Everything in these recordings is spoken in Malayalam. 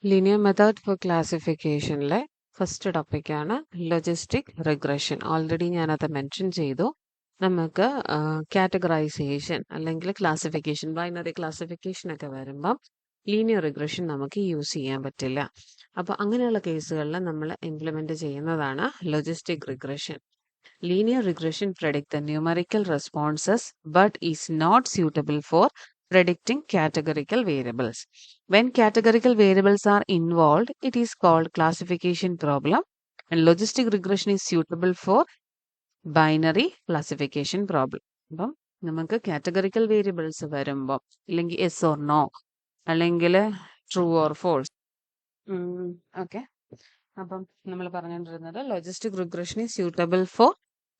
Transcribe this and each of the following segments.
ലീനിയർ മെത്തേഡ് ഫോർ ക്ലാസിഫിക്കേഷനിലെ ഫസ്റ്റ് ടോപ്പിക്കാണ് ലോജിസ്റ്റിക് റിഗ്രഷൻ. ഓൾറെഡി ഞാനത് മെൻഷൻ ചെയ്തു. നമുക്ക് കാറ്റഗറൈസേഷൻ അല്ലെങ്കിൽ ക്ലാസിഫിക്കേഷൻ, ബൈനറി ക്ലാസിഫിക്കേഷൻ ഒക്കെ വരുമ്പം ലീനിയർ റിഗ്രഷൻ നമുക്ക് യൂസ് ചെയ്യാൻ പറ്റില്ല. അപ്പോൾ അങ്ങനെയുള്ള കേസുകളിൽ നമ്മൾ ഇംപ്ലിമെൻ്റ് ചെയ്യുന്നതാണ് logistic regression. Linear regression predict the numerical responses but is not suitable for predicting categorical variables. When categorical variables are involved, it is called classification problem, and logistic regression is suitable for binary classification problem. അപ്പം നമുക്ക് കാറ്റഗറിക്കൽ വേരിയബിൾസ് വരുമ്പോൾ അല്ലെങ്കിൽ യെസ് ഓർ നോ അല്ലെങ്കിൽ ട്രൂ ഓർ ഫോൾസ്, ഓക്കെ. അപ്പം നമ്മൾ പറഞ്ഞുകൊണ്ടിരുന്നത് logistic regression is suitable for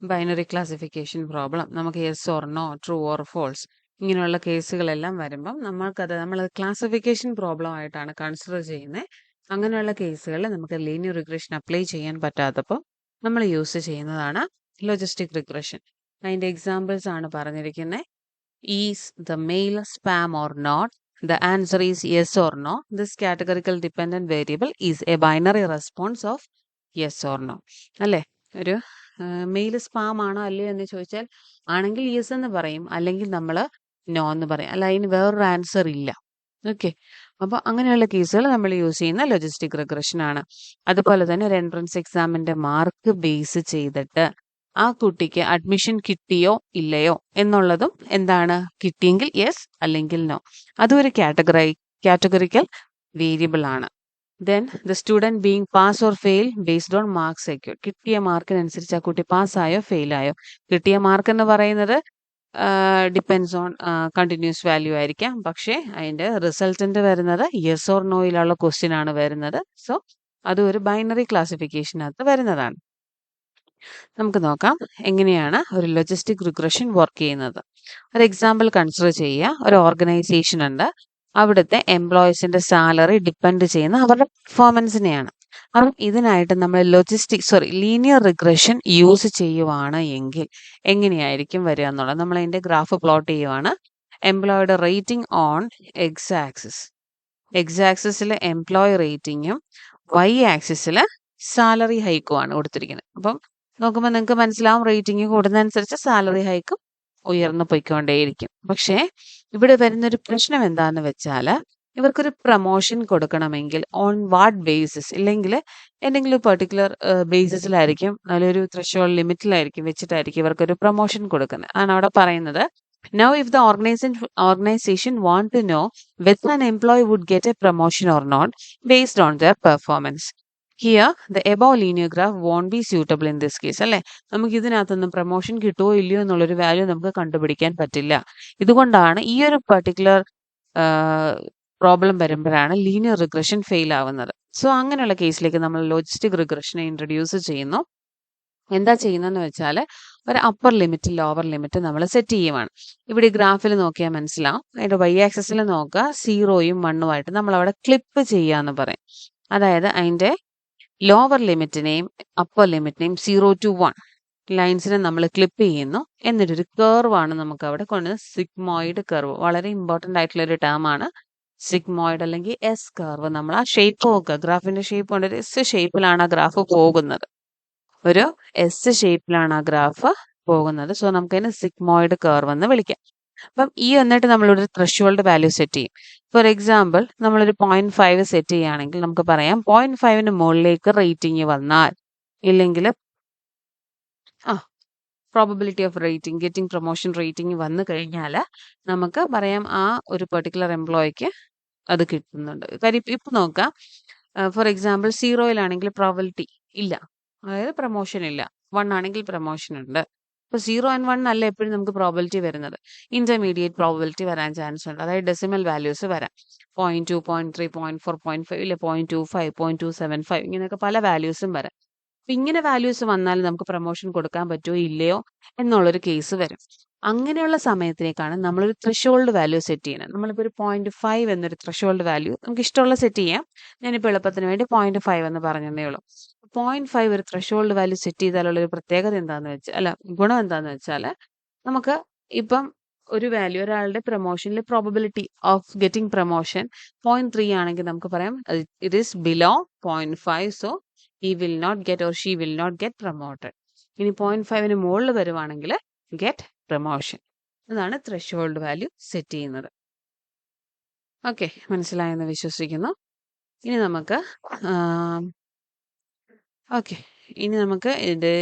binary classification problem. നമുക്ക് yes or no, true or false ഇങ്ങനെയുള്ള കേസുകളെല്ലാം വരുമ്പം നമ്മൾ ക്ലാസിഫിക്കേഷൻ പ്രോബ്ലം ആയിട്ടാണ് കൺസിഡർ ചെയ്യുന്നത്. അങ്ങനെയുള്ള കേസുകളിൽ നമുക്ക് ലീനിയർ റിഗ്രഷൻ അപ്ലൈ ചെയ്യാൻ പറ്റാത്തപ്പോൾ നമ്മൾ യൂസ് ചെയ്യുന്നതാണ് ലോജിസ്റ്റിക് റിഗ്രഷൻ. അതിൻ്റെ എക്സാമ്പിൾസ് ആണ് പറഞ്ഞിരിക്കുന്നത്. Is the mail spam or not? The answer is yes or no. This categorical dependent variable is a binary response of yes or no. അല്ലേ? ഒരു മെയിൽ സ്പാം ആണോ അല്ലയോ എന്ന് ചോദിച്ചാൽ ആണെങ്കിൽ യെസ് എന്ന് പറയും, അല്ലെങ്കിൽ നമ്മൾ നോ എന്ന് പറയും. അല്ല, അതിന് വേറൊരു ആൻസർ ഇല്ല. ഓക്കെ. അപ്പോൾ അങ്ങനെയുള്ള കേസുകൾ നമ്മൾ യൂസ് ചെയ്യുന്ന ലോജിസ്റ്റിക് റിഗ്രഷൻ ആണ്. അതുപോലെ തന്നെ ഒരു എൻട്രൻസ് എക്സാമിന്റെ മാർക്ക് ബേസ് ചെയ്തിട്ട് ആ കുട്ടിക്ക് അഡ്മിഷൻ കിട്ടിയോ ഇല്ലയോ എന്നുള്ളതും എന്താണ്, കിട്ടിയെങ്കിൽ യെസ് അല്ലെങ്കിൽ നോ. അതും ഒരു കാറ്റഗറിക്കൽ വേരിയബിൾ ആണ്. Then the student being pass or fail based on mark secure. കിട്ടിയ മാർക്കിനനുസരിച്ച് ആ കുട്ടി പാസ്സായോ ഫെയിലായോ. കിട്ടിയ മാർക്ക് എന്ന് പറയുന്നത് ഡിപ്പെൻസ് ഓൺ കണ്ടിന്യൂസ് വാല്യൂ ആയിരിക്കാം, പക്ഷേ അതിൻ്റെ റിസൾട്ടൻ്റ് വരുന്നത് യെസ് ഓർ നോയിലുള്ള ക്വസ്റ്റ്യൻ ആണ് വരുന്നത്. സോ അതും ഒരു ബൈനറി ക്ലാസിഫിക്കേഷനകത്ത് വരുന്നതാണ്. നമുക്ക് നോക്കാം എങ്ങനെയാണ് ഒരു ലോജിസ്റ്റിക് റിഗ്രഷൻ വർക്ക് ചെയ്യുന്നത്. ഒരു എക്സാമ്പിൾ കൺസിഡർ ചെയ്യുക. ഒരു ഓർഗനൈസേഷൻ ഉണ്ട്, അവിടുത്തെ എംപ്ലോയീസിന്റെ സാലറി ഡിപ്പെൻഡ് ചെയ്യുന്ന അവരുടെ പെർഫോമൻസിനെയാണ്. അപ്പം ഇതിനായിട്ട് നമ്മൾ ലീനിയർ റിഗ്രഷൻ യൂസ് ചെയ്യുവാണ് എങ്കിൽ എങ്ങനെയായിരിക്കും വരിക എന്നുള്ളത് നമ്മൾ അതിന്റെ ഗ്രാഫ് പ്ലോട്ട് ചെയ്യുവാണ്. എംപ്ലോയിയുടെ റേറ്റിംഗ് ഓൺ എക്സ് ആക്സിസിൽ എംപ്ലോയി റേറ്റിംഗും വൈ ആക്സിസിൽ സാലറി ഹൈക്കുമാണ് കൊടുത്തിരിക്കുന്നത്. അപ്പം നോക്കുമ്പോൾ നിങ്ങൾക്ക് മനസ്സിലാവും, റേറ്റിംഗ് കൂടുന്നതനുസരിച്ച് സാലറി ഹൈക്കും ഉയർന്നു പോയിക്കൊണ്ടേയിരിക്കും. പക്ഷേ ഇവിടെ വരുന്നൊരു പ്രശ്നം എന്താണെന്ന് വെച്ചാൽ ഇവർക്കൊരു പ്രൊമോഷൻ കൊടുക്കണമെങ്കിൽ ഓൺ വാട്ട് ബേസിസ്, ഇല്ലെങ്കിൽ എന്തെങ്കിലും പെർട്ടിക്കുലർ ബേസിസിലായിരിക്കും, നല്ലൊരു ത്രഷോൾഡ് ലിമിറ്റിലായിരിക്കും വെച്ചിട്ടായിരിക്കും ഇവർക്കൊരു പ്രൊമോഷൻ കൊടുക്കുന്നത്. ആണ് അവിടെ പറയുന്നത്. Now if the organization want to know whether an employee would get a promotion or not based on their performance, here the above linear graph won't be suitable in this case. അല്ലേ, നമുക്ക് ഇതിനകത്തൊന്നും പ്രൊമോഷൻ കിട്ടുമോ ഇല്ലയോ എന്നുള്ളൊരു വാല്യൂ നമുക്ക് കണ്ടുപിടിക്കാൻ പറ്റില്ല. ഇതുകൊണ്ടാണ് ഈ ഒരു പെർട്ടിക്കുലർ പ്രോബ്ലം വരുമ്പോഴാണ് ലീനിയർ റിഗ്രഷൻ ഫെയിൽ ആവുന്നത്. സോ അങ്ങനെയുള്ള കേസിലേക്ക് നമ്മൾ ലോജിസ്റ്റിക് റിഗ്രഷനെ ഇൻട്രൊഡ്യൂസ് ചെയ്യുന്നു. എന്താ ചെയ്യുന്നതെന്ന് വെച്ചാൽ ഒരു അപ്പർ ലിമിറ്റ് ലോവർ ലിമിറ്റ് നമ്മൾ സെറ്റ് ചെയ്യുവാണ്. ഇവിടെ ഈ ഗ്രാഫിൽ നോക്കിയാൽ മനസ്സിലാവും. അതിൻ്റെ വൈ ആക്സിസിൽ നോക്കുക, 0യും 1ഉമായിട്ട് നമ്മൾ അവിടെ ക്ലിപ്പ് ചെയ്യാന്ന് പറയും. അതായത് അതിൻ്റെ ലോവർ ലിമിറ്റിനെയും അപ്പർ ലിമിറ്റിനെയും 0 to 1 ലൈൻസിനെ നമ്മൾ ക്ലിപ്പ് ചെയ്യുന്നു. എന്നിട്ടൊരു കർവാണ് നമുക്ക് അവിടെ കൊണ്ടുവന്നത്, സിഗ്മോയിഡ് കർവ്. വളരെ ഇമ്പോർട്ടൻ്റ് ആയിട്ടുള്ള ഒരു ടേം ആണ് സിഗ്മോയിഡ് അല്ലെങ്കിൽ എസ് കർവ്. നമ്മൾ ആ ഷേപ്പ് നോക്കുക, ഗ്രാഫിന്റെ ഷേപ്പ് കൊണ്ട് ഒരു എസ് ഷേപ്പിലാണ് ആ ഗ്രാഫ് പോകുന്നത്. ഒരു എസ് ഷേപ്പിലാണ് ആ ഗ്രാഫ് പോകുന്നത്. സോ നമുക്കതിന് സിഗ്മോയിഡ് കർവ് എന്ന് വിളിക്കാം. അപ്പം എന്നിട്ട് നമ്മളൊരു ത്രഷോൾഡ് വാല്യൂ സെറ്റ് ചെയ്യും. ഫോർ എക്സാമ്പിൾ നമ്മളൊരു 0.5 സെറ്റ് ചെയ്യുകയാണെങ്കിൽ നമുക്ക് പറയാം 0.5ന് മുകളിലേക്ക് റേറ്റിംഗ് വന്നാൽ, ഇല്ലെങ്കിൽ probability of rating getting promotion rating വന്നു കഴിഞ്ഞാൽ നമുക്ക് പറയാം ആ ഒരു പെർട്ടിക്കുലർ എംപ്ലോയിക്ക് അത് കിട്ടുന്നുണ്ട്. കാര്യം ഇപ്പം നോക്കാം, ഫോർ എക്സാമ്പിൾ 0യിലാണെങ്കിൽ പ്രോബബിലിറ്റി ഇല്ല, അതായത് പ്രൊമോഷൻ ഇല്ല. 1 ആണെങ്കിൽ പ്രൊമോഷൻ ഉണ്ട്. ഇപ്പോൾ 0 and 1 അല്ല എപ്പോഴും നമുക്ക് പ്രോബബിലിറ്റി വരുന്നത്, ഇന്റർമീഡിയറ്റ് പ്രോബബിലിറ്റി വരാൻ ചാൻസ് ഉണ്ട്. അതായത് ഡെസിമൽ വാല്യൂസ് വരാം, 0.2, 0.3, 0.4, 0.5, ഇല്ല 0.25, 0.275 ഇങ്ങനെയൊക്കെ പല വാല്യൂസും വരാം. അപ്പം ഇങ്ങനെ വാല്യൂസ് വന്നാൽ നമുക്ക് പ്രൊമോഷൻ കൊടുക്കാൻ പറ്റുമോ ഇല്ലയോ എന്നുള്ളൊരു കേസ് വരും. അങ്ങനെയുള്ള സമയത്തിനേക്കാണ് നമ്മളൊരു ത്രഷോൾഡ് വാല്യൂ സെറ്റ് ചെയ്യുന്നത്. നമ്മളിപ്പോൾ ഒരു 0.5 എന്നൊരു ത്രഷോൾഡ് വാല്യൂ നമുക്ക് ഇഷ്ടമുള്ള സെറ്റ് ചെയ്യാം. ഞാനിപ്പോൾ എളുപ്പത്തിന് വേണ്ടി 0.5 എന്ന് പറഞ്ഞതേ ഉള്ളൂ. 0.5 ഒരു ത്രഷോൾഡ് വാല്യൂ സെറ്റ് ചെയ്താലുള്ള ഒരു പ്രത്യേകത എന്താണെന്ന് വെച്ചാൽ, ഗുണം എന്താണെന്ന് വെച്ചാൽ നമുക്ക് ഇപ്പം ഒരു വാല്യൂ ഒരാളുടെ പ്രൊമോഷനിൽ പ്രോബബിലിറ്റി ഓഫ് ഗെറ്റിംഗ് പ്രൊമോഷൻ 0.3 ആണെങ്കിൽ നമുക്ക് പറയാം it is below 0.5, so he will not get or she will not get promoted. ഇനി 0.5ന് മുകളിൽ വരുവാണെങ്കിൽ ഗെറ്റ് പ്രൊമോഷൻ. അതാണ് ത്രെഷോൾഡ് വാല്യൂ സെറ്റ് ചെയ്യുന്നത്. ഓക്കെ, മനസ്സിലായെന്ന് വിശ്വസിക്കുന്നു. ഇനി നമുക്ക് ഇതിന്റെ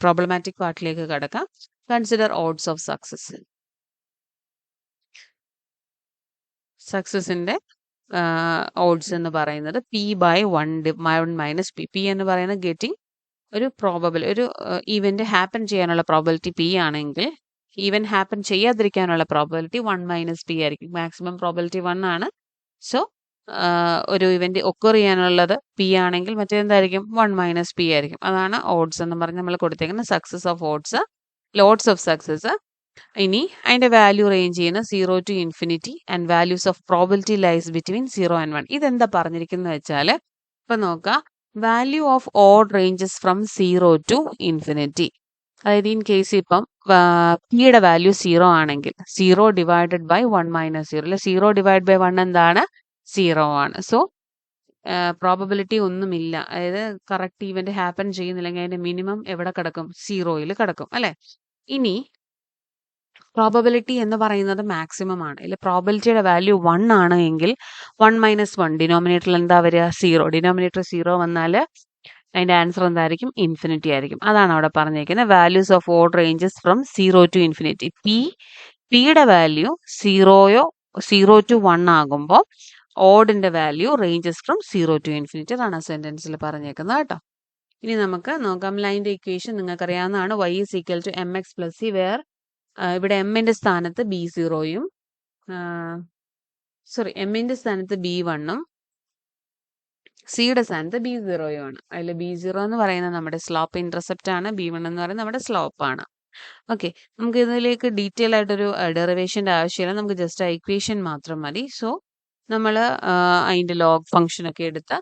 പ്രോബ്ലമാറ്റിക് പാർട്ടിലേക്ക് കടക്കാം. Consider odds of success. സക്സസിന്റെ ഓഡ്സ് എന്ന് പറയുന്നത് P/1 മൈനസ് പി. പി എന്ന് പറയുന്നത് ഗെറ്റിംഗ് ഒരു ഈവന്റ് ഹാപ്പൻ ചെയ്യാനുള്ള പ്രോബബിലിറ്റി പി ആണെങ്കിൽ ഈവന്റ് ഹാപ്പൻ ചെയ്യാതിരിക്കാനുള്ള പ്രോബബിലിറ്റി 1 - p ആയിരിക്കും. മാക്സിമം പ്രോബബിലിറ്റി 1 ആണ്. സോ ഒരു ഇവന്റ് ഒക്കർ ചെയ്യാനുള്ളത് പി ആണെങ്കിൽ മറ്റേതെന്തായിരിക്കും 1 - p ആയിരിക്കും. അതാണ് ഓഡ്സ് എന്ന് പറഞ്ഞ് നമ്മൾ കൊടുത്തേക്കുന്ന success of odds, loads of success. ഇനി അതിന്റെ വാല്യൂ റേഞ്ച് ചെയ്യുന്ന 0 to infinity and values of probability lies between 0 and 1. ഇതെന്താ പറഞ്ഞിരിക്കുന്നത് വെച്ചാൽ ഇപ്പൊ നോക്കാം, value of odd ranges from 0 to infinity. അതായത് ഇൻ കേസ് ഇപ്പം പിയുടെ വാല്യൂ 0 ആണെങ്കിൽ 0 ഡിവൈഡഡ് ബൈ 1 - 0 അല്ലെ 0 ഡിവൈഡ് ബൈ 1 എന്താണ് 0 ആണ്. സോ പ്രോബബിലിറ്റി ഒന്നുമില്ല, അതായത് കറക്റ്റ് ഈവന്റ് ഹാപ്പൻ ചെയ്യുന്നില്ലെങ്കിൽ അതിന്റെ മിനിമം എവിടെ കിടക്കും 0യിൽ കിടക്കും അല്ലെ. ഇനി പ്രോബബിലിറ്റി എന്ന് പറയുന്നത് മാക്സിമം ആണ്. ഇതിൽ പ്രോബബിലിറ്റിയുടെ വാല്യൂ 1 ആണ് എങ്കിൽ 1 - 1 ഡിനോമിനേറ്ററിൽ എന്താ വരിക 0. ഡിനോമിനേറ്റർ 0 വന്നാൽ അതിന്റെ ആൻസർ എന്തായിരിക്കും ഇൻഫിനിറ്റി ആയിരിക്കും. അതാണ് അവിടെ പറഞ്ഞിരിക്കുന്നത് values of odd ranges from 0 to infinity. പിയുടെ വാല്യൂ 0 to 1 ആകുമ്പോൾ ഓഡിന്റെ value ranges from 0 to infinity. അതാണ് സെന്റൻസിൽ പറഞ്ഞേക്കുന്നത് കേട്ടോ. ഇനി നമുക്ക് നോക്കാം ലൈനിന്റെ ഇക്വേഷൻ നിങ്ങൾക്ക് അറിയാവുന്നതാണ്. y is equal to mx plus c where ഇവിടെ എമ്മിന്റെ സ്ഥാനത്ത് b0യും എമ്മിന്റെ സ്ഥാനത്ത് b1ഉം സിയുടെ സ്ഥാനത്ത് b0യും ആണ്. അതിൽ b0 എന്ന് പറയുന്നത് നമ്മുടെ സ്ലോപ്പ് ഇന്റർസെപ്റ്റ് ആണ്, b1 എന്ന് പറയുന്നത് നമ്മുടെ സ്ലോപ്പ് ആണ്. ഓക്കെ, നമുക്ക് ഇതിലേക്ക് ഡീറ്റെയിൽ ആയിട്ടൊരു ഡെറിവേഷന്റെ ആവശ്യമില്ല, നമുക്ക് ജസ്റ്റ് ആ ഇക്വേഷൻ മാത്രം മതി. സോ നമ്മൾ അതിന്റെ ലോഗ് ഫംഗ്ഷൻ ഒക്കെ എടുത്ത്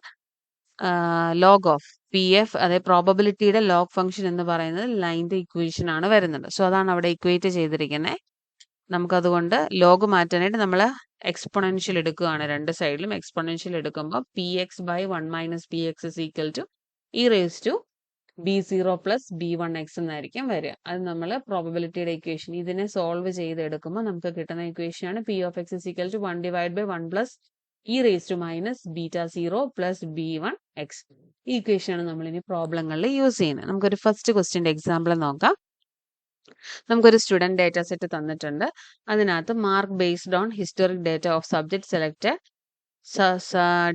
ലോഗ് ഓഫ് പി എഫ്, അതായത് പ്രോബബിലിറ്റിയുടെ ലോഗ് ഫംഗ്ഷൻ എന്ന് പറയുന്നത് ലൈനിന്റെ ഇക്വേഷൻ ആണ് വരുന്നത്. സോ അതാണ് അവിടെ ഇക്വേറ്റ് ചെയ്തിരിക്കുന്നത്. നമുക്കതുകൊണ്ട് ലോഗ് മാറ്റാനായിട്ട് നമ്മൾ എക്സ്പൊണൻഷ്യൽ എടുക്കുകയാണ്. രണ്ട് സൈഡിലും എക്സ്പൊണൻഷ്യൽ എടുക്കുമ്പോൾ px/1 - px is equal to e⁻b0 + b1x എന്നായിരിക്കും വരിക. അത് നമ്മൾ പ്രോബബിലിറ്റിയുടെ ഇക്വേഷൻ ഇതിനെ സോൾവ് ചെയ്തെടുക്കുമ്പോൾ നമുക്ക് കിട്ടുന്ന ഇക്വേഷൻ ആണ് p of x is equal to 1/1 + e⁻β0 + b1x. ഈ ഇക്വേഷൻ ആണ് നമ്മൾ ഇനി പ്രോബ്ലങ്ങളിൽ യൂസ് ചെയ്യുന്നത്. നമുക്കൊരു ഫസ്റ്റ് ക്വസ്റ്റ്യന്റെ എക്സാമ്പിൾ നോക്കാം. നമുക്കൊരു സ്റ്റുഡന്റ് ഡേറ്റ സെറ്റ് തന്നിട്ടുണ്ട്. അതിനകത്ത് mark based on historic data of subject selected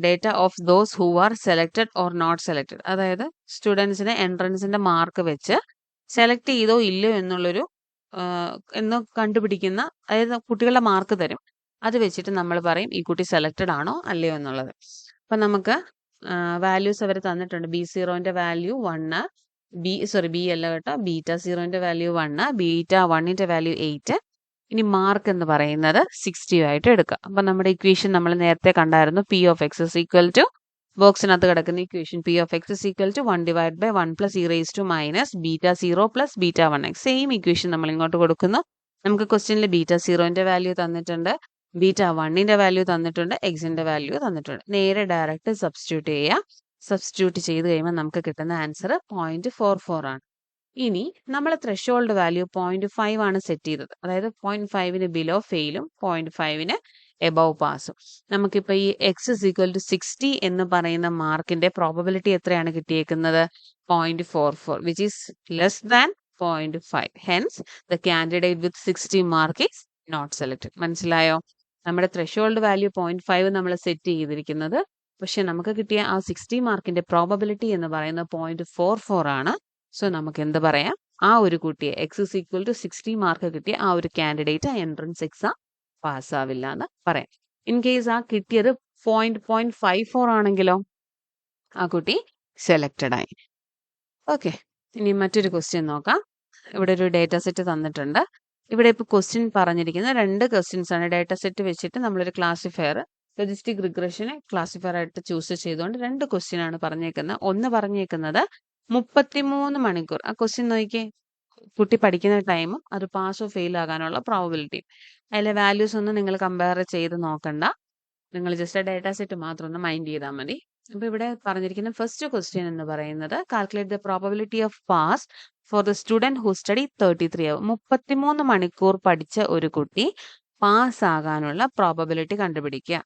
data of those who are selected or not selected. അതായത് സ്റ്റുഡൻസിനെ എൻട്രൻസിന്റെ മാർക്ക് വെച്ച് സെലക്ട് ചെയ്തോ ഇല്ലയോ എന്ന് കണ്ടുപിടിക്കുന്ന, അതായത് കുട്ടികളുടെ മാർക്ക് തരും. അത് വെച്ചിട്ട് നമ്മൾ പറയും ഈ കുട്ടി സെലക്ടഡ് ആണോ അല്ലയോ എന്നുള്ളത്. അപ്പൊ നമുക്ക് വാല്യൂസ് അവർ തന്നിട്ടുണ്ട്. b0ന്റെ വാല്യൂ 1, ബി അല്ല കേട്ടോ, β0ന്റെ വാല്യൂ 1, β1ന്റെ വാല്യൂ 8. ഇനി മാർക്ക് എന്ന് പറയുന്നത് 60 ആയിട്ട് എടുക്കുക. അപ്പൊ നമ്മുടെ ഇക്വേഷൻ നമ്മൾ നേരത്തെ കണ്ടായിരുന്നു. p of x is equal to ബോക്സിനകത്ത് കിടക്കുന്ന equation p of x is equal to 1/1 + e⁻β0 + β1x. Same equation നമ്മൾ ഇങ്ങോട്ട് കൊടുക്കുന്നു. നമുക്ക് ക്വസ്റ്റ്യനിൽ β0ന്റെ വാല്യൂ തന്നിട്ടുണ്ട്, β1ന്റെ വാല്യൂ തന്നിട്ടുണ്ട്, എക്സിന്റെ വാല്യൂ തന്നിട്ടുണ്ട്. നേരെ ഡയറക്റ്റ് സബ്സ്റ്റിറ്റ്യൂട്ട് ചെയ്യുക. സബ്സ്റ്റിറ്റ്യൂട്ട് ചെയ്ത് കഴിയുമ്പോൾ നമുക്ക് കിട്ടുന്ന ആൻസർ 0.44 ആണ്. ഇനി നമ്മൾ ത്രെഷോൾഡ് വാല്യൂ 0.5 ആണ് സെറ്റ് ചെയ്തത്. അതായത് 0.5ന് ബിലോ ഫെയിലും 0.5ന് എബവ് പാസും. നമുക്കിപ്പോൾ ഈ x is equal to 60 എന്ന് പറയുന്ന മാർക്കിന്റെ പ്രോബബിലിറ്റി എത്രയാണ് കിട്ടിയേക്കുന്നത് 0.44, which is less than 0.5. Hence, the candidate with 60 mark is not selected. മനസ്സിലായോ? നമ്മുടെ ത്രെഷോൾഡ് വാല്യൂ 0.5 നമ്മൾ സെറ്റ് ചെയ്തിരിക്കുന്നത്, പക്ഷെ നമുക്ക് കിട്ടിയ ആ 60 മാർക്കിന്റെ പ്രോബബിലിറ്റി എന്ന് പറയുന്നത് 0.44 ആണ്. സോ നമുക്ക് എന്ത് പറയാം, ആ ഒരു കുട്ടിയെ x is equal to 60 mark കിട്ടിയ ആ ഒരു കാൻഡിഡേറ്റ് എൻട്രൻസ് എക്സാം പാസ്സാവില്ല എന്ന് പറയാം. ഇൻ കേസ് ആ കിട്ടിയത് 0.54 ആണെങ്കിലോ ആ കുട്ടി സെലക്റ്റഡ് ആയി. ഓക്കെ, ഇനി മറ്റൊരു ക്വസ്റ്റ്യൻ നോക്കാം. ഇവിടെ ഒരു ഡേറ്റ സെറ്റ് തന്നിട്ടുണ്ട്. ഇവിടെ ഇപ്പോൾ ക്വസ്റ്റ്യൻ പറഞ്ഞിരിക്കുന്ന 2 ക്വസ്റ്റ്യൻസ് ആണ്. ഡേറ്റ സെറ്റ് വെച്ചിട്ട് നമ്മളൊരു ക്ലാസിഫയർ, ലോജിസ്റ്റിക് റിഗ്രഷനെ ക്ലാസിഫയർ ആയിട്ട് ചൂസ് ചെയ്തുകൊണ്ട് 2 ക്വസ്റ്റ്യൻ ആണ് പറഞ്ഞേക്കുന്നത്. ഒന്ന് പറഞ്ഞേക്കുന്നത് 33 മണിക്കൂർ. ആ ക്വസ്റ്റ്യൻ നോക്കിയേ, കുട്ടി പഠിക്കുന്ന ടൈമും അത് പാസോ ഫെയിൽ ആകാനുള്ള പ്രോബബിലിറ്റിയും. അതിലെ വാല്യൂസ് ഒന്നും നിങ്ങൾ കമ്പയർ ചെയ്ത് നോക്കണ്ട. നിങ്ങൾ ജസ്റ്റ് ഡേറ്റ സെറ്റ് മാത്രം ഒന്ന് മൈൻഡ് ചെയ്താൽ മതി. അപ്പോൾ ഇവിടെ പറഞ്ഞിരിക്കുന്ന ഫസ്റ്റ് ക്വസ്റ്റ്യൻ എന്ന് പറയുന്നത് calculate the probability of pass for the student who study 33 അവർ. 33 മണിക്കൂർ പഠിച്ച ഒരു കുട്ടി പാസ് ആകാനുള്ള പ്രോബബിലിറ്റി കണ്ടുപിടിക്കുക.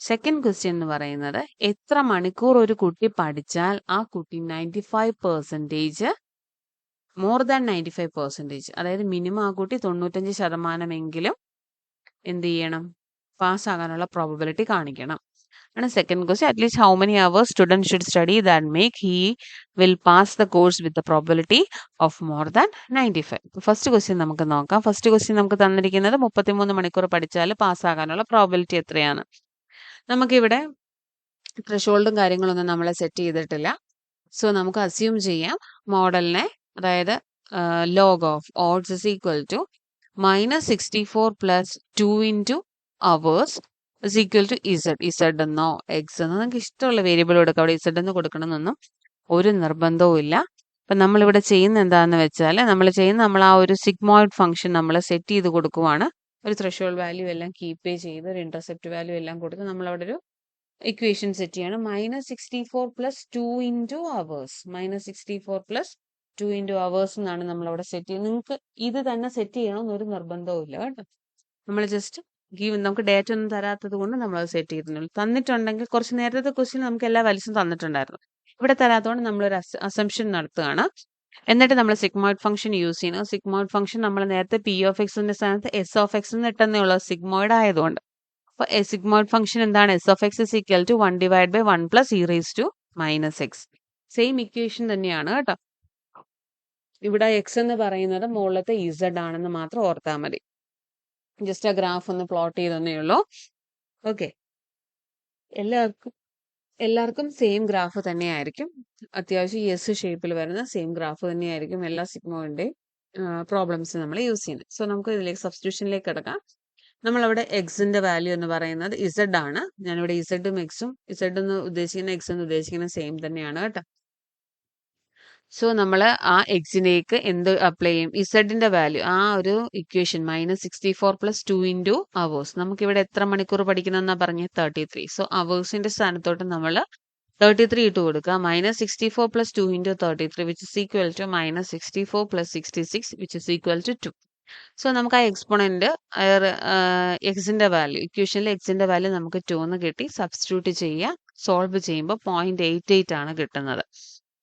സെക്കൻഡ് ക്വസ്റ്റ്യൻ എന്ന് പറയുന്നത് എത്ര മണിക്കൂർ ഒരു കുട്ടി പഠിച്ചാൽ ആ കുട്ടി 95% മോർ ദാൻ 95%, അതായത് മിനിമം ആ കുട്ടി 95% എന്ത് ചെയ്യണം, പാസ്സാകാനുള്ള പ്രോബബിലിറ്റി കാണിക്കണം ആണ് second question. At least how many hours student should study that make he will pass the course with the probability of more than 95. First question നമുക്ക് നോക്കാം. ഫസ്റ്റ് ക്വസ്റ്റ്യൻ നമുക്ക് തന്നിരിക്കുന്നത് 33 മണിക്കൂർ പഠിച്ചാൽ പാസ്സാകാനുള്ള പ്രോബബിലിറ്റി എത്രയാണ്. നമുക്കിവിടെ ത്രെഷോൾഡും കാര്യങ്ങളൊന്നും നമ്മൾ സെറ്റ് ചെയ്തിട്ടില്ല. സോ നമുക്ക് അസ്യൂം ചെയ്യാം മോഡലിനെ, അതായത് log of odds is equal to -64 plus 2 into hours is equal to zed എന്നോ എക്സ് എന്നോ നമുക്ക് ഇഷ്ടമുള്ള വേരിയബിൾ കൊടുക്കാം. അവിടെ ഇസഡ് എന്ന് കൊടുക്കണമെന്നൊന്നും ഒരു നിർബന്ധവും ഇല്ല. അപ്പം നമ്മളിവിടെ ചെയ്യുന്ന എന്താണെന്ന് വെച്ചാൽ നമ്മൾ ആ ഒരു സിഗ്മോയിഡ് ഫംഗ്ഷൻ നമ്മൾ സെറ്റ് ചെയ്ത് കൊടുക്കുവാണ്. ഒരു ത്രെഷോൾഡ് വാല്യൂ എല്ലാം കീപ്പ് ചെയ്ത് ഒരു ഇന്റർസെപ്റ്റ് വാല്യൂ എല്ലാം കൊടുത്ത് നമ്മളവിടെ ഒരു ഇക്വേഷൻ സെറ്റ് ചെയ്യണം. -64 plus 2 into hours, -64 plus 2 into hours എന്നാണ് നമ്മളവിടെ സെറ്റ് ചെയ്യുന്നത്. നിങ്ങൾക്ക് ഇത് തന്നെ സെറ്റ് ചെയ്യണമെന്ന് ഒരു നിർബന്ധവും ഇല്ല കേട്ടോ. നമ്മൾ ജസ്റ്റ് നമുക്ക് ഡേറ്റ ഒന്നും തരാത്തത് കൊണ്ട് നമ്മളത് സെറ്റ് ചെയ്തിട്ടുള്ളൂ. തന്നിട്ടുണ്ടെങ്കിൽ കുറച്ച് നേരത്തെ ക്വസ്റ്റ്യൻ നമുക്ക് എല്ലാ വാല്യൂസും തന്നിട്ടുണ്ടായിരുന്നു. ഇവിടെ തരാത്തതുകൊണ്ട് നമ്മളൊരു അസംഷൻ നടത്തുകയാണ്. എന്നിട്ട് നമ്മൾ സിഗ്മോയിഡ് ഫംഗ്ഷൻ യൂസ് ചെയ്യുന്നു. സിഗ്മോയിഡ് ഫംഗ്ഷൻ നമ്മൾ നേരത്തെ പി ഓഫ് എക്സിന്റെ സ്ഥാനത്ത് എസ് ഓഫ് എക്സ് എന്ന് ഇട്ടെന്നേ ഉള്ളൂ, സിഗ്മോയിഡ് ആയതുകൊണ്ട്. അപ്പോൾ സിഗ്മോയിഡ് ഫംഗ്ഷൻ എന്താണ്, S of X is equal to 1 divide by 1 plus E raise to -x. Same equation തന്നെയാണ് കേട്ടോ. ഇവിടെ എക്സ് എന്ന് പറയുന്നത് മുകളിലത്തെ ഇസഡ് ആണെന്ന് മാത്രം ഓർത്താൽ മതി. ജസ്റ്റ് ആ ഗ്രാഫ് ഒന്ന് പ്ലോട്ട് ചെയ്തേ ഉള്ളൂ. ഓക്കെ, എല്ലാവർക്കും സെയിം ഗ്രാഫ് തന്നെയായിരിക്കും. അത്യാവശ്യം എസ് ഷേപ്പിൽ വരുന്ന സെയിം ഗ്രാഫ് തന്നെയായിരിക്കും എല്ലാ സിഗ്മോയിന്റെയും പ്രോബ്ലംസ് നമ്മൾ യൂസ് ചെയ്യുന്നത്. സോ നമുക്ക് ഇതിലേക്ക് സബ്സ്റ്റിറ്റ്യൂഷനിലേക്ക് കിടക്കാം. നമ്മളവിടെ എക്സിന്റെ വാല്യൂ എന്ന് പറയുന്നത് ഇസഡ് ആണ്. ഞാനിവിടെ ഇസഡും എക്സും, ഇസഡ് എന്ന് ഉദ്ദേശിക്കുന്ന എക്സ് എന്ന് ഉദ്ദേശിക്കുന്ന സെയിം തന്നെയാണ് കേട്ടോ. സോ നമ്മൾ ആ എക്സിലേക്ക് എന്ത് അപ്ലൈ ചെയ്യും, ഇസഡിന്റെ വാല്യൂ ആ ഒരു ഇക്വേഷൻ -64 പ്ലസ് 2 ഇൻറ്റു അവേഴ്സ്. നമുക്കിവിടെ എത്ര മണിക്കൂർ പഠിക്കണമെന്നാ പറഞ്ഞ് 33. സോ അവേഴ്സിന്റെ സ്ഥാനത്തോട്ട് നമ്മൾ 33 ഇട്ട് കൊടുക്കുക. -64 plus 2 into 33 which is equal to -64 plus 66 which is equal to 2. So നമുക്ക് ആ എക്സ്പോണന്റ് എക്സിന്റെ വാല്യൂ, ഇക്വേഷനിലെ എക്സിന്റെ വാല്യൂ നമുക്ക് 2 എന്ന് കിട്ടി. സബ്സ്റ്റിറ്റ്യൂട്ട് ചെയ്യുക. സോൾവ് ചെയ്യുമ്പോൾ 0.88 ആണ് കിട്ടുന്നത്.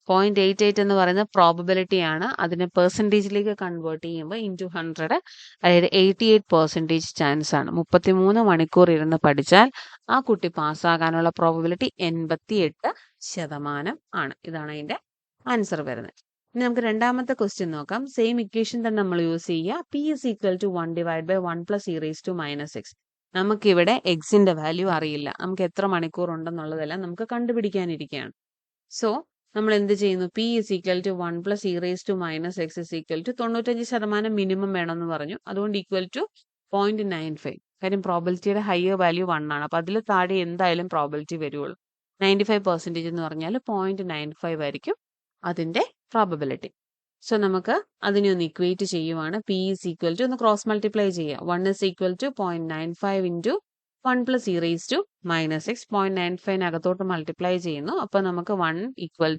0.88 എന്ന് പറയുന്ന പ്രോബബിലിറ്റി ആണ്. അതിനെ പെർസെൻറ്റേജിലേക്ക് കൺവേർട്ട് ചെയ്യുമ്പോൾ ഇൻറ്റു 100, അതായത് 88% ചാൻസ് ആണ്. 33 മണിക്കൂർ ഇരുന്ന് പഠിച്ചാൽ ആ കുട്ടി പാസ്സാകാനുള്ള പ്രോബബിലിറ്റി 88% ആണ്. ഇതാണ് അതിന്റെ ആൻസർ വരുന്നത്. ഇനി നമുക്ക് രണ്ടാമത്തെ ക്വസ്റ്റ്യൻ നോക്കാം. സെയിം ഇക്വേഷൻ തന്നെ നമ്മൾ യൂസ് ചെയ്യുക. P is equal to 1 divide by 1 plus E raise to -x. നമുക്കിവിടെ എക്സിന്റെ വാല്യൂ അറിയില്ല. നമുക്ക് എത്ര മണിക്കൂർ ഉണ്ടെന്നുള്ളതെല്ലാം നമുക്ക് കണ്ടുപിടിക്കാനിരിക്കുകയാണ്. സോ നമ്മൾ എന്ത് ചെയ്യുന്നു, P is equal to 1 plus E raise to -x is equal to 95% minimum വേണമെന്ന് പറഞ്ഞു. അതുകൊണ്ട് ഈക്വൽ ടു 0.95. കാര്യം പ്രോബിലിറ്റിയുടെ ഹയർ വാല്യൂ 1 ആണ്. അപ്പൊ അതിൽ താഴെ എന്തായാലും പ്രോബിലിറ്റി വരുള്ളൂ. 95% എന്ന് പറഞ്ഞാൽ 0.95 ആയിരിക്കും അതിന്റെ പ്രോബബിലിറ്റി. സോ നമുക്ക് അതിനെ ഒന്ന് ഇക്വേറ്റ് ചെയ്യുവാണ്. പി ഇസ് ഈക്വൽ ടു ഒന്ന് ക്രോസ് മൾട്ടിപ്ലൈ ചെയ്യാം. 1 is equal to 0.95 into 1 plus E raise to -x. 0.95 അകത്തോട്ട് മൾട്ടിപ്ലൈ ചെയ്യുന്നു. അപ്പൊ നമുക്ക് 1 ഈക്വൽ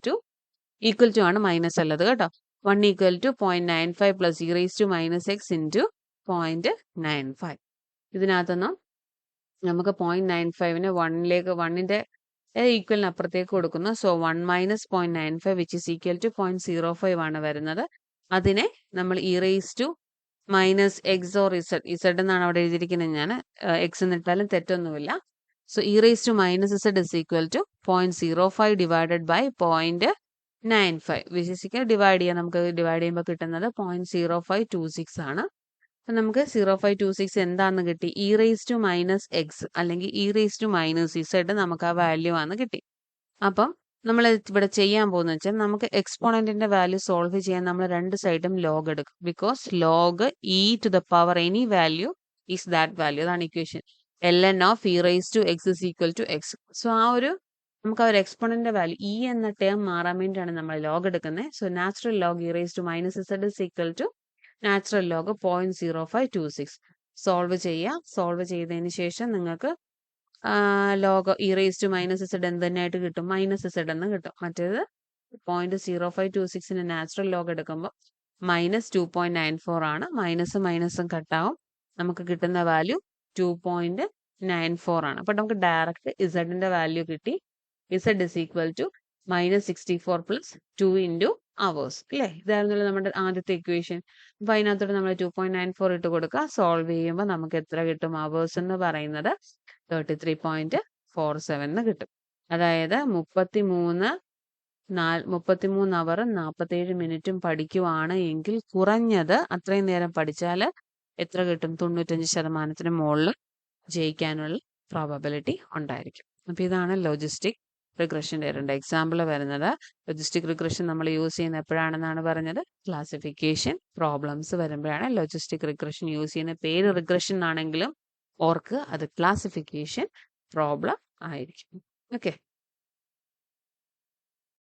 ടു ആണ്, മൈനസ് അല്ലത് കേട്ടോ. 1 equal to 0.95 plus E raise to -x into 0.95. ഇതിനകത്തുനിന്ന് നമുക്ക് 0.95നെ 1ന്റെ ഈക്വലിന് അപ്പുറത്തേക്ക് കൊടുക്കുന്നു. So 1 minus 0.95 which is equal to 0.05 ആണ് വരുന്നത്. അതിനെ നമ്മൾ E raise to -x or zed എന്നാണ് അവിടെ എഴുതിയിരിക്കുന്നത്. ഞാൻ എക്സ് എന്നിട്ടാലും തെറ്റൊന്നുമില്ല. So E raise to -z is equal to 0.05 divided by 0.95 which is equal divide ചെയ്യാം. നമുക്ക് ഡിവൈഡ് ചെയ്യുമ്പോൾ കിട്ടുന്നത് 0.0526 ആണ്. അപ്പം നമുക്ക് 0.526 എന്താണെന്ന് കിട്ടി, ഇ റേസ് ടു -x അല്ലെങ്കിൽ ഇ റേസ് ടു -z നമുക്ക് ആ വാല്യൂ ആണ് കിട്ടി. അപ്പം നമ്മൾ ഇവിടെ ചെയ്യാൻ പോകുന്നത് വെച്ചാൽ നമുക്ക് എക്സ്പോണന്റിന്റെ വാല്യൂ സോൾവ് ചെയ്യാൻ നമ്മൾ രണ്ട് സൈഡും ലോഗ് എടുക്കും. Because log e to the power any value is that value. അതാണ് equation. ln of e raise to x is equal to x. So ആ ഒരു നമുക്ക് ആ ഒരു എക്സ്പോണന്റ് വാല്യൂ ഇ എന്ന ടേം മാറാൻ വേണ്ടിയാണ് നമ്മൾ ലോഗ് എടുക്കുന്നത്. So natural log e raise to minus z is equal to natural log 0.0526. Solve ചെയ്യുക. സോൾവ് ചെയ്തതിന് ശേഷം നിങ്ങൾക്ക് log e raise to minus z എന്ത് തന്നെയായിട്ട് കിട്ടും? മൈനസ് ഇസഡ് എന്ന് കിട്ടും. മറ്റേത് 0.0526ന്റെ നാച്ചുറൽ ലോഗ് എടുക്കുമ്പോൾ -2.94 ആണ്. മൈനസും കട്ടാവും. നമുക്ക് കിട്ടുന്ന വാല്യൂ 2.94 ആണ്. അപ്പൊ നമുക്ക് ഡയറക്റ്റ് ഇസഡിന്റെ വാല്യൂ കിട്ടി. Zed is equal to -64 + 2 × hours അല്ലേ? ഇതായിരുന്നല്ലോ നമ്മുടെ ആദ്യത്തെ ഇക്വേഷൻ. അപ്പൊ അതിനകത്തോട്ട് നമ്മൾ 2.94 ഇട്ട് കൊടുക്കുക. സോൾവ് ചെയ്യുമ്പോൾ നമുക്ക് എത്ര കിട്ടും? അവേഴ്സ് എന്ന് പറയുന്നത് 33.47 എന്ന് കിട്ടും. അതായത് 33 അവർ 47 മിനിറ്റും പഠിക്കുവാണ് എങ്കിൽ കുറഞ്ഞത് അത്രയും നേരം പഠിച്ചാൽ എത്ര കിട്ടും? 95% മുകളിൽ ജയിക്കാനുള്ള പ്രോബബിലിറ്റി ഉണ്ടായിരിക്കും. അപ്പോൾ ഇതാണ് ലോജിസ്റ്റിക് റിഗ്രഷൻ്റെ രണ്ട് എക്സാമ്പിൾ വരുന്നത്. ലോജിസ്റ്റിക് റിഗ്രഷൻ നമ്മൾ യൂസ് ചെയ്യുന്ന എപ്പോഴാണെന്നാണ് പറഞ്ഞത്? ക്ലാസിഫിക്കേഷൻ പ്രോബ്ലംസ് വരുമ്പോഴാണ് ലോജിസ്റ്റിക് റിഗ്രഷൻ യൂസ് ചെയ്യുന്ന. പേര് റിഗ്രഷൻ ആണെങ്കിലും ഓർക്ക് അത് ക്ലാസിഫിക്കേഷൻ പ്രോബ്ലം ആയിരിക്കും. ഓക്കെ.